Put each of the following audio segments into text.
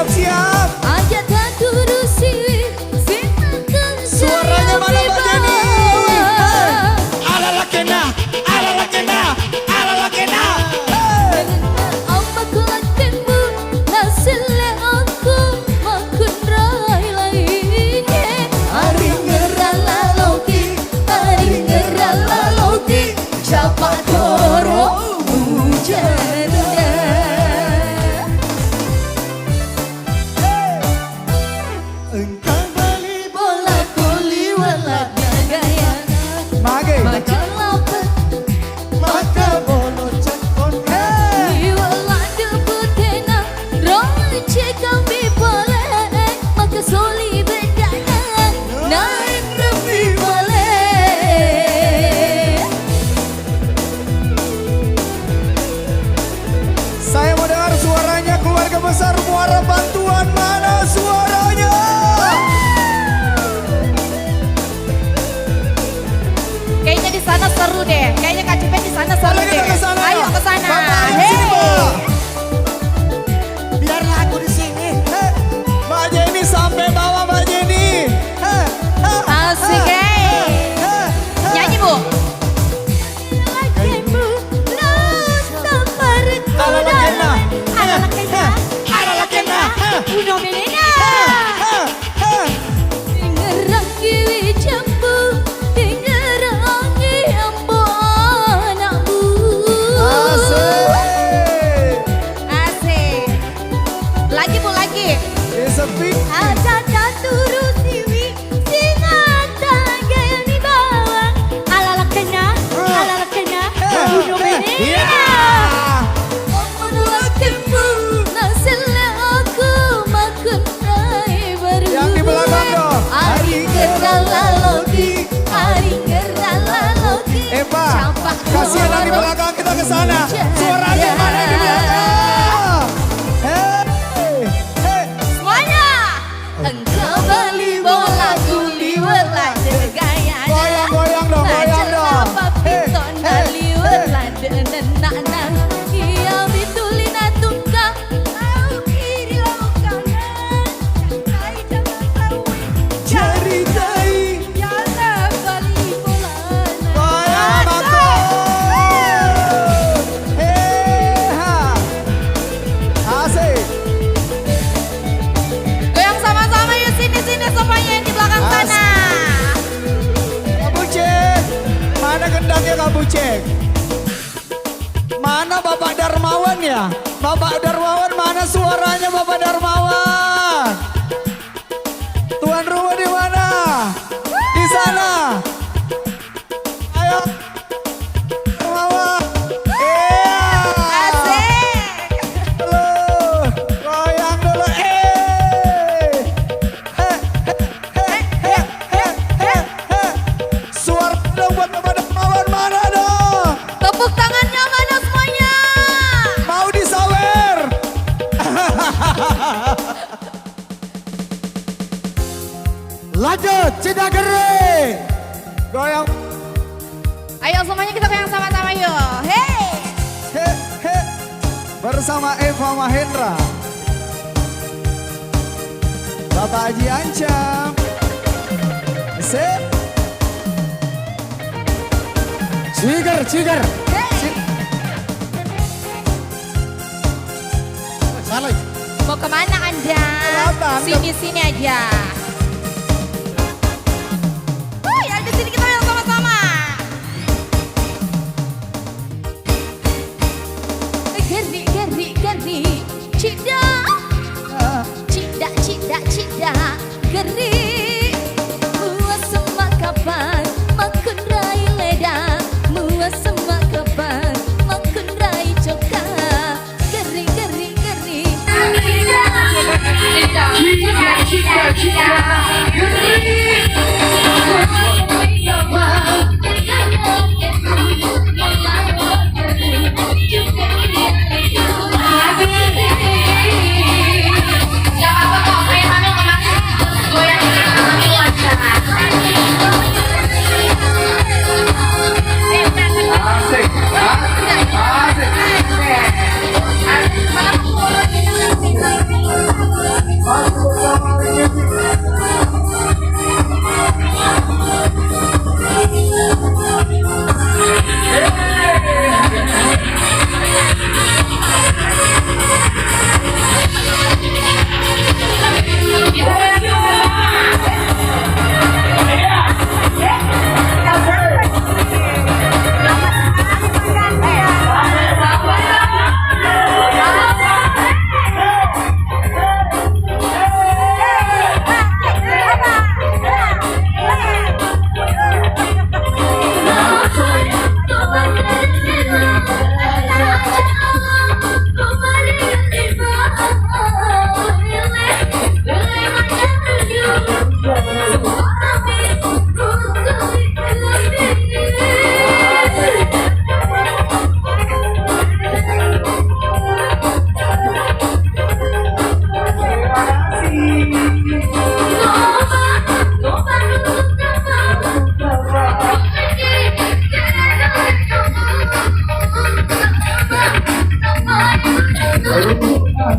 siap-siap. Aja tak turusi Suaranya mana Mbak Jenny? Alala kena, alala kena, alala kena. Apa kelakuanmu hasilnya aku makin rai lain. Hari ngerala loki siapa dorong hujannya. Engkau beli Bola kuli wala gaya mage, macam apa maka bolo cakon. wala debutena roce kami boleh maka soli bedana naik lebih boleh. Saya mau dengar suaranya keluarga besar Muara Bantuan, mana suaranya? Kayaknya di sana seru deh. Kayaknya Kak Cipet di sana seru Mari deh. kita ke sana. Ayo ke sana. Bapak, di sini, Pak. Biarlah aku di sini. Mbak Jenny sampai bawah, Mbak Jenny. Asik Nyanyi Bu. Lakimu rasa perkuda Ala kena. Alala kena. Uno menena. Ngerangi jambu ngerangi ambo anakmu. Asik. Asik. Lagi Bu lagi. Sepi. Ada turun siwi sinata gaya di bawah. Ala kena. Ala kena. Uno menena. Iya. Lakimu hasilnya aku makan rai baru. Yang di belakang dong. Hari ngerala loki. Pak, Campak kasihan yang di belakang, kita ke sana. Suaranya mana yang di belakang? Hei, hei. Semuanya. Engkau beli bola kuli wala gaya. Goyang-goyang dong, goyang dong. Hei, hei, hei. Iya bitulina tungka tahu kiri lalu kanan cari jangan tahu Ceritai. jangan beli bola. Goyang aku. Hei, ha. Asik. Goyang sama-sama yuk sini semuanya yang di belakang sana. Kak Bucek, mana gendangnya Kak Bucek? Mana Bapak Darmawan ya? Bapak Darmawan, mana suaranya Bapak Darmawan? Tuan rumah di mana? Di sana. Ayo. Darmawan. Iya. Asik. Dulu. Goyang dulu. Suara dong buat Bapak Darmawan, mana dong? Tepuk tangannya mana semuanya? Mau disawer. Lanjut, Cinta Geri. Goyang. Ayo semuanya kita goyang sama-sama yuk. Hey. He, he. Bersama Eva Mahendra. Bapak Haji Ancam. Sip. Ciger. Salah. Mau kemana Anda? Kelihatan. Sini aja. Ya di sini kita goyang sama-sama. Geri cida geri muas sama kapan makan rai leda muas sama kapan makan rai coka geri Cida,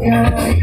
Terima kasih.